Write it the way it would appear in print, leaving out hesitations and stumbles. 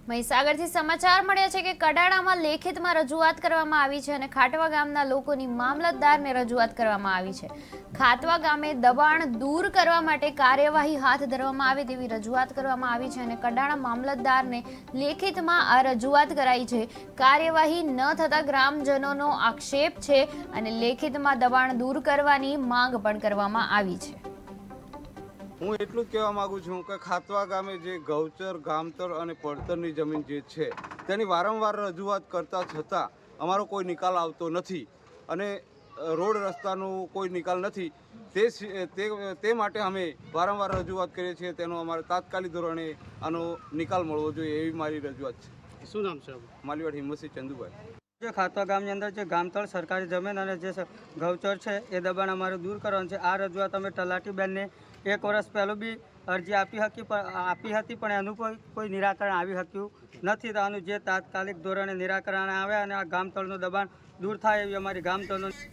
મહીસાગરથી સમાચાર મળ્યા છે કે કડાણામાં લેખિતમાં રજૂઆત કરવામાં આવી છે અને ખાટવા ગામના લોકોની મામલતદારને રજૂઆત કરવામાં આવી છે। ખાટવા ગામે દબાણ દૂર કરવા માટે કાર્યવાહી હાથ ધરવામાં આવે તેવી રજૂઆત કરવામાં આવી છે અને કડાણા મામલતદારને લેખિતમાં આ રજૂઆત કરાઈ છે। કાર્યવાહી ન થતા ગ્રામજનોનો આક્ષેપ છે અને લેખિતમાં દબાણ દૂર કરવાની માંગ પણ કરવામાં આવી છે। હું એટલું જ કહેવા માગું છું કે ખાતવા ગામે જે ગૌચર ગામતર અને પડતરની જમીન જે છે તેની વારંવાર રજૂઆત કરતા છતાં અમારો કોઈ નિકાલ આવતો નથી અને રોડ રસ્તાનું કોઈ નિકાલ નથી। તે માટે અમે વારંવાર રજૂઆત કરીએ છીએ। તેનો અમારે તાત્કાલિક ધોરણે આનો નિકાલ મળવો જોઈએ એવી મારી રજૂઆત છે। શું નામ છે? માલીવાડ હિંમતસિંહ ચંદુભાઈ। જે ખાતવા ગામની અંદર જે ગામતળ સરકારી જમીન અને જે ગૌચર છે એ દબાણ અમારે દૂર કરવાનું છે। આ રજૂઆત અમે તલાટીબેનને 1 વર્ષ પહેલું બી અરજી આપી હતી પણ એનું કોઈ નિરાકરણ આવી શક્યું નથી। તો આનું જે તાત્કાલિક ધોરણે નિરાકરણ આવે અને આ ગામતળનું દબાણ દૂર થાય એવી અમારી ગામતળનું